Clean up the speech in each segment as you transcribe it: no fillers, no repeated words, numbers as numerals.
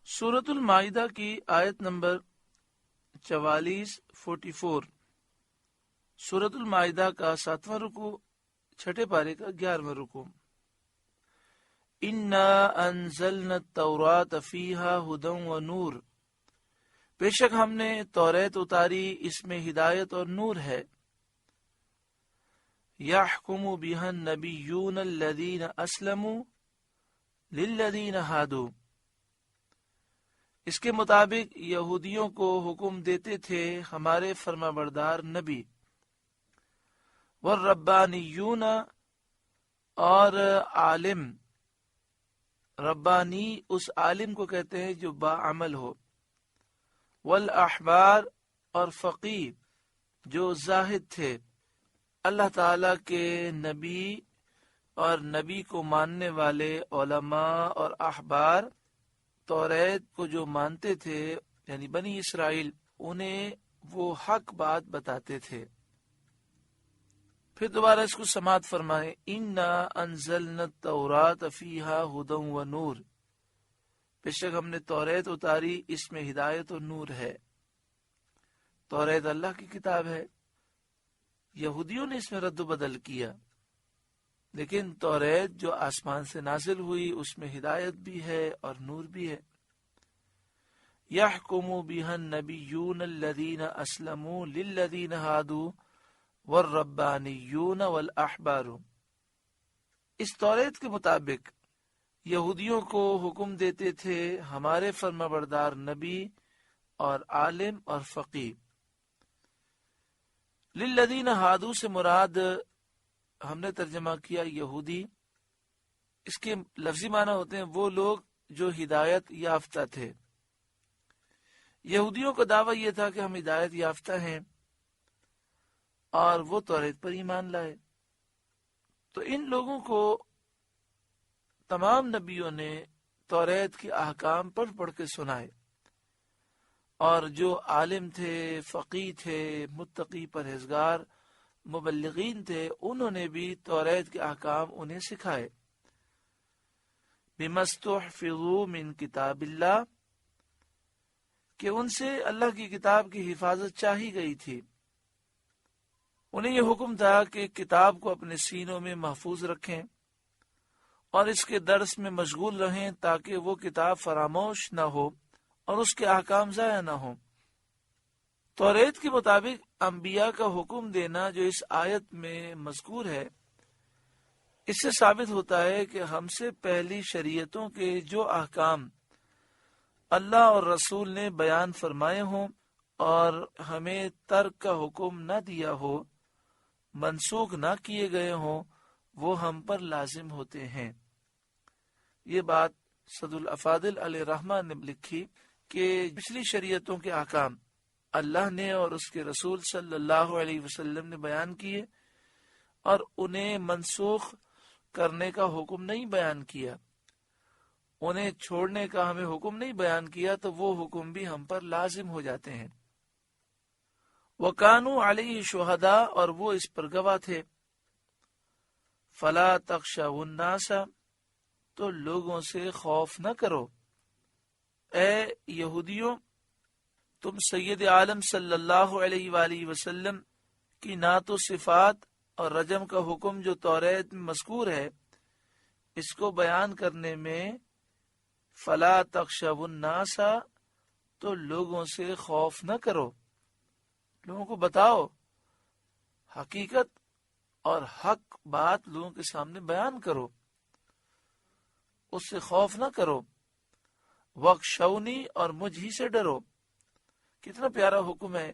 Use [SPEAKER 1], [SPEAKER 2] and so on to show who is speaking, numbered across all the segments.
[SPEAKER 1] سورۃ المائدہ کی آیت نمبر 44 سورۃ المائدہ کا 7واں رکوع، چھٹے پارے کا 11واں رکوع۔ انا انزلنا التوراۃ فیہا ھدی ونور، بے شک ہم نے توریت اتاری، اس میں ہدایت اور نور ہے۔ یحکم بہا النبیون الذین اسلموا للذین ہادوا، اس کے مطابق یہودیوں کو حکم دیتے تھے ہمارے فرمانبردار نبی، والربانیون اور عالم، ربانی اس عالم کو کہتے ہیں جو باعمل ہو، والاحبار اور فقیہ جو زاہد تھے۔ اللہ تعالی کے نبی اور نبی کو ماننے والے علماء اور احبار توریت کو جو مانتے تھے، یعنی بنی اسرائیل، انہیں وہ حق بات بتاتے تھے۔ پھر دوبارہ اس کو سماعت فرمائیں، انا انزلنا التوراۃ فیہا ھدی ونور، بے شک ہم نے توریت اتاری، اس میں ہدایت اور نور ہے۔ توریت اللہ کی کتاب ہے، یہودیوں نے اس میں رد و بدل کیا، لیکن توریت جو آسمان سے نازل ہوئی اس میں ہدایت بھی ہے اور نور بھی ہے۔ یحکم بہا النبیون الذین اسلموا للذین ہادوا والربانیون والاحبار، اس توریت کے مطابق یہودیوں کو حکم دیتے تھے ہمارے فرمانبردار نبی اور عالم اور فقیہ۔ للذین ہادوا سے مراد ہم نے ترجمہ کیا یہودی، اس کے لفظی معنی ہوتے ہیں وہ لوگ جو ہدایت یافتہ تھے۔ یہودیوں کا دعویٰ یہ تھا کہ ہم ہدایت یافتہ ہیں اور وہ توریت پر ایمان لائے، تو ان لوگوں کو تمام نبیوں نے توریت کے احکام پڑھ پڑھ کے سنائے، اور جو عالم تھے، فقیہ تھے، متقی پرہیزگار مبلغین تھے، انہوں نے بھی توریت کے احکام انہیں سکھائے۔ بما استحفظوا من کتاب اللہ، کہ ان سے اللہ کی کتاب کی حفاظت چاہی گئی تھی۔ انہیں یہ حکم تھا کہ کتاب کو اپنے سینوں میں محفوظ رکھیں اور اس کے درس میں مشغول رہیں تاکہ وہ کتاب فراموش نہ ہو اور اس کے احکام ضائع نہ ہوں۔ توریت کے مطابق انبیاء کا حکم دینا جو اس آیت میں مذکور ہے، اس سے ثابت ہوتا ہے کہ ہم سے پہلی شریعتوں کے جو احکام اللہ اور رسول نے بیان فرمائے ہوں اور ہمیں ترک کا حکم نہ دیا ہو، منسوخ نہ کیے گئے ہوں، وہ ہم پر لازم ہوتے ہیں۔ یہ بات سعد الافاضل علیہ رحمہ نے لکھی کہ پچھلی شریعتوں کے احکام اللہ نے اور اس کے رسول صلی اللہ علیہ وسلم نے بیان کیے اور انہیں منسوخ کرنے کا حکم نہیں بیان کیا، انہیں چھوڑنے کا ہمیں حکم نہیں بیان کیا، تو وہ حکم بھی ہم پر لازم ہو جاتے ہیں۔ وَكَانُوا عَلَيْهِ شُهَدَاءَ، اور وہ اس پر گواہ تھے۔ فَلَا تَخْشَوُا النَّاسَ، تو لوگوں سے خوف نہ کرو۔ اے یہودیوں، تم سید عالم صلی اللہ علیہ وآلہ وسلم کی نعت و صفات اور رجم کا حکم جو توریت میں مذکور ہے، اس کو بیان کرنے میں فلا تخشوا الناس، تو لوگوں سے خوف نہ کرو، لوگوں کو بتاؤ حقیقت اور حق بات لوگوں کے سامنے بیان کرو، اس سے خوف نہ کرو۔ وَاخْشَوْنِی، اور مجھ ہی سے ڈرو۔ کتنا پیارا حکم ہے۔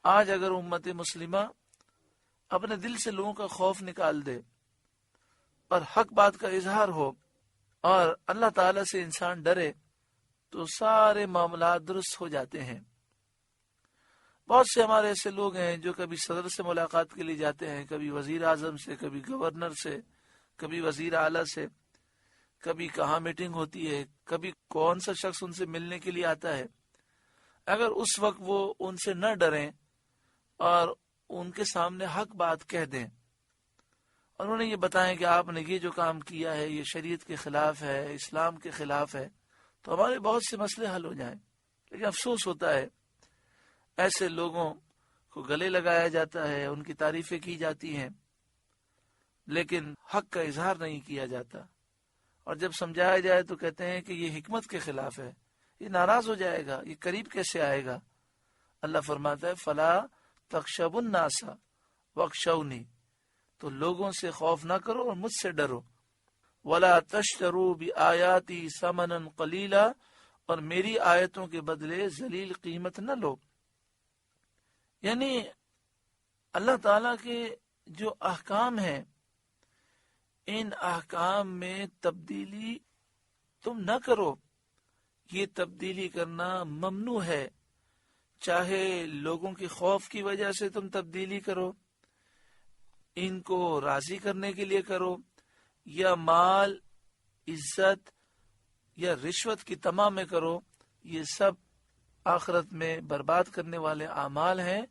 [SPEAKER 1] آج اگر امت مسلمہ اپنے دل سے لوگوں کا خوف نکال دے اور حق بات کا اظہار ہو اور اللہ تعالی سے انسان ڈرے، تو سارے معاملات درست ہو جاتے ہیں۔ بہت سے ہمارے ایسے لوگ ہیں جو کبھی صدر سے ملاقات کے لیے جاتے ہیں، کبھی وزیر اعظم سے، کبھی گورنر سے، کبھی وزیر اعلیٰ سے، کبھی کہاں میٹنگ ہوتی ہے، کبھی کون سا شخص ان سے ملنے کے لیے آتا ہے۔ اگر اس وقت وہ ان سے نہ ڈریں اور ان کے سامنے حق بات کہہ دیں اور انہیں یہ بتائیں کہ آپ نے یہ جو کام کیا ہے یہ شریعت کے خلاف ہے، اسلام کے خلاف ہے، تو ہمارے بہت سے مسئلے حل ہو جائیں. لیکن افسوس ہوتا ہے ایسے لوگوں کو گلے لگایا جاتا ہے، ان کی تعریفیں کی جاتی ہیں، لیکن حق کا اظہار نہیں کیا جاتا. اور جب سمجھایا جائے تو کہتے ہیں کہ یہ حکمت کے خلاف ہے، یہ ناراض ہو جائے گا، یہ قریب کیسے آئے گا. اللہ فرماتا ہے فلا تخشبوا الناس واخشونی، تو لوگوں سے خوف نہ کرو اور مجھ سے ڈرو. ولا تشتروا بآیاتی ثمنا قلیلا، اور میری آیتوں کے بدلے ذلیل قیمت نہ لو. یعنی اللہ تعالیٰ کے جو احکام ہیں ان احکام میں تبدیلی تم نہ کرو. یہ تبدیلی کرنا ممنوع ہے، چاہے لوگوں کے خوف کی وجہ سے تم تبدیلی کرو، ان کو راضی کرنے کے لیے کرو، یا مال، عزت یا رشوت کی تما میں کرو. یہ سب آخرت میں برباد کرنے والے اعمال ہیں.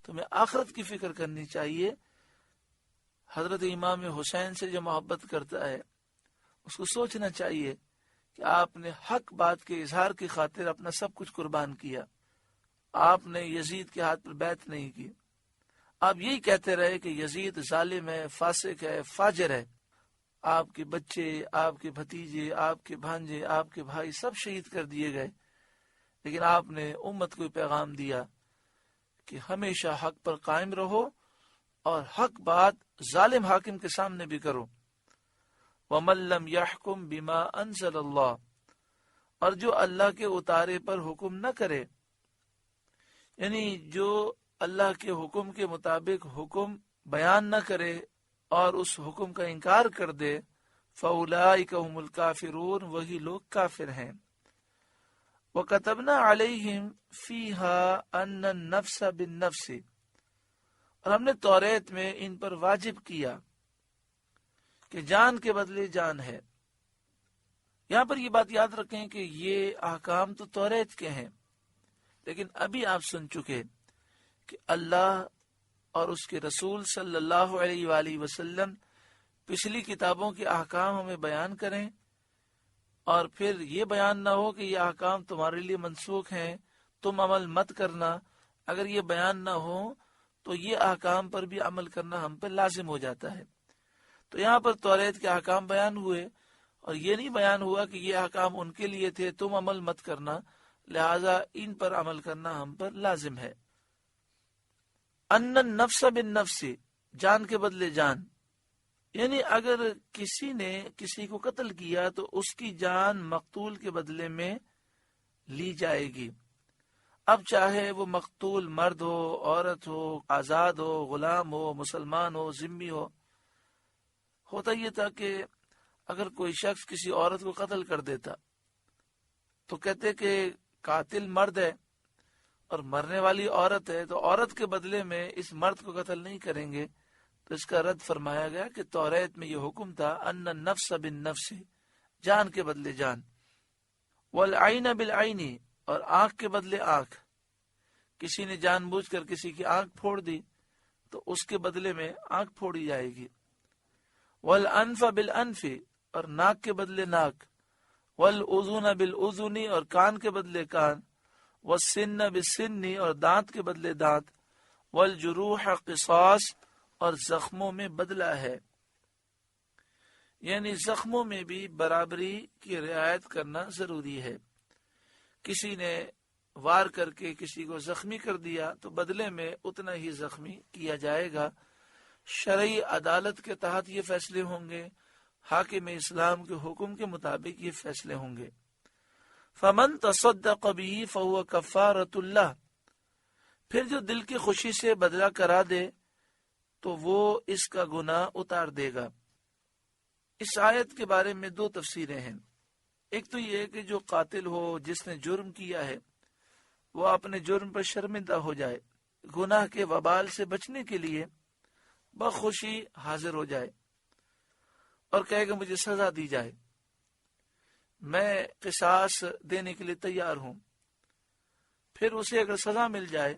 [SPEAKER 1] تمہیں آخرت کی فکر کرنی چاہیے. حضرت امام حسین سے جو محبت کرتا ہے اس کو سوچنا چاہیے کہ آپ نے حق بات کے اظہار کی خاطر اپنا سب کچھ قربان کیا. آپ نے یزید کے ہاتھ پر بیعت نہیں کی. آپ یہی کہتے رہے کہ یزید ظالم ہے، فاسق ہے، فاجر ہے. آپ کے بچے، آپ کے بھتیجے، آپ کے بھانجے، آپ کے بھائی سب شہید کر دیے گئے. لیکن آپ نے امت کو پیغام دیا کہ ہمیشہ حق پر قائم رہو اور حق بات ظالم حاکم کے سامنے بھی کرو. وَمَن لَّمْ يَحْكُمْ بِمَا أَنزَلَ اللَّهُ، اور جو اللہ کے اتارے پر حکم نہ کرے، یعنی جو اللہ کے حکم کے مطابق حکم بیان نہ کرے اور اس حکم کا انکار کر دے، فَأُولَٰئِكَ هُمُ الْكَافِرُونَ، وہی لوگ کافر ہیں. وَكَتَبْنَا عَلَيْهِمْ فِيهَا أَنَّ النَّفْسَ بِالنَّفْسِ، اور ہم نے توریت میں ان پر واجب کیا کہ جان کے بدلے جان ہے. یہاں پر یہ بات یاد رکھیں کہ یہ احکام تو توریت کے ہیں، لیکن ابھی آپ سن چکے کہ اللہ اور اس کے رسول صلی اللہ علیہ وآلہ وسلم پچھلی کتابوں کے احکام ہمیں بیان کریں، اور پھر یہ بیان نہ ہو کہ یہ احکام تمہارے لیے منسوخ ہیں، تم عمل مت کرنا. اگر یہ بیان نہ ہو تو یہ احکام پر بھی عمل کرنا ہم پر لازم ہو جاتا ہے. تو یہاں پر توریت کے احکام بیان ہوئے اور یہ نہیں بیان ہوا کہ یہ احکام ان کے لیے تھے، تم عمل مت کرنا، لہذا ان پر عمل کرنا ہم پر لازم ہے. ان النفس بالنفس، جان کے بدلے جان، یعنی اگر کسی نے کسی کو قتل کیا تو اس کی جان مقتول کے بدلے میں لی جائے گی. اب چاہے وہ مقتول مرد ہو، عورت ہو، آزاد ہو، غلام ہو، مسلمان ہو، ذمہ ہو. ہوتا یہ تھا کہ اگر کوئی شخص کسی عورت کو قتل کر دیتا تو کہتے کہ قاتل مرد ہے اور مرنے والی عورت ہے، تو عورت کے بدلے میں اس مرد کو قتل نہیں کریں گے. تو اس کا رد فرمایا گیا کہ توریت میں یہ حکم تھا ان النفس بالنفس، جان کے بدلے جان. والعین بالعین، اور آنکھ کے بدلے آنکھ. کسی نے جان بوجھ کر کسی کی آنکھ پھوڑ دی تو اس کے بدلے میں آنکھ پھوڑی جائے گی. والانف بالانف، اور ناک کے بدلے ناک. والاذن بالاذن، اور کان کے بدلے کان. والسن بالسن، اور دانت کے بدلے دانت. والجروح قصاص، اور زخموں میں بدلہ ہے. یعنی زخموں میں بھی برابری کی رعایت کرنا ضروری ہے. کسی نے وار کر کے کسی کو زخمی کر دیا تو بدلے میں اتنا ہی زخمی کیا جائے گا. شرعی عدالت کے تحت یہ فیصلے ہوں گے، حاکم اسلام کے حکم کے مطابق یہ فیصلے ہوں گے. فمن تصدق به فهو کفارۃ اللہ، پھر جو دل کی خوشی سے بدلہ کرا دے تو وہ اس کا گناہ اتار دے گا. اس آیت کے بارے میں دو تفسیریں ہیں. ایک تو یہ کہ جو قاتل ہو، جس نے جرم کیا ہے، وہ اپنے جرم پر شرمندہ ہو جائے، گناہ کے وبال سے بچنے کے لیے بخوشی حاضر ہو جائے اور کہے کہ مجھے سزا دی جائے، میں قصاص دینے کے لیے تیار ہوں. پھر اسے اگر سزا مل جائے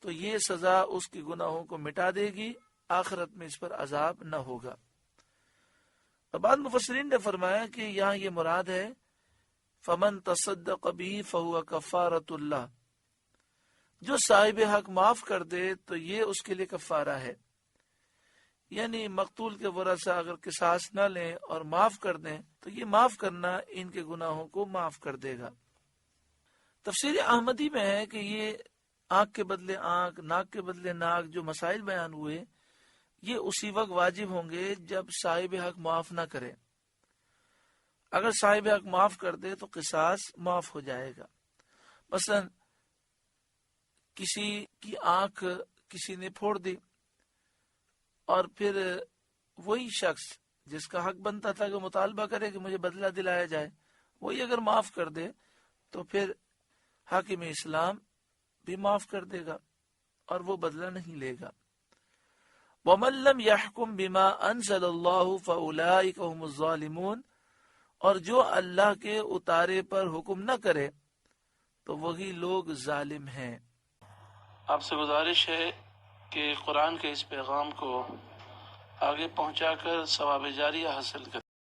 [SPEAKER 1] تو یہ سزا اس کے گناہوں کو مٹا دے گی، آخرت میں اس پر عذاب نہ ہوگا. اور بعض مفسرین نے فرمایا کہ یہاں یہ مراد ہے فمن تصدق به فهو کفارۃ اللہ، جو صاحب حق معاف کر دے تو یہ اس کے لیے کفارہ ہے، یعنی مقتول کے ورثہ اگر قصاص نہ لیں اور معاف کر دیں تو یہ معاف کرنا ان کے گناہوں کو معاف کر دے گا۔ تفسیر احمدی میں ہے کہ یہ آنکھ کے بدلے آنکھ، ناک کے بدلے ناک جو مسائل بیان ہوئے یہ اسی وقت واجب ہوں گے جب صاحب حق معاف نہ کرے۔ اگر صاحب حق معاف کر دے تو قصاص معاف ہو جائے گا۔ مثلا کسی کی آنکھ کسی نے پھوڑ دی اور پھر وہی شخص جس کا حق بنتا تھا کہ مطالبہ کرے کہ مجھے بدلہ دلایا جائے، وہی اگر معاف کر دے تو پھر حاکم اسلام بھی معاف کر دے گا اور وہ بدلہ نہیں لے گا۔ وَمَن لَّمْ يَحْكُم بِمَا أَنزَلَ اللَّهُ فَأُولَٰئِكَ هُمُ الظَّالِمُونَ، اور جو اللہ کے اتارے پر حکم نہ کرے تو وہی لوگ ظالم ہیں۔ آپ سے گزارش ہے کہ قرآن کے اس پیغام کو آگے پہنچا کر ثواب جاریہ حاصل کریں۔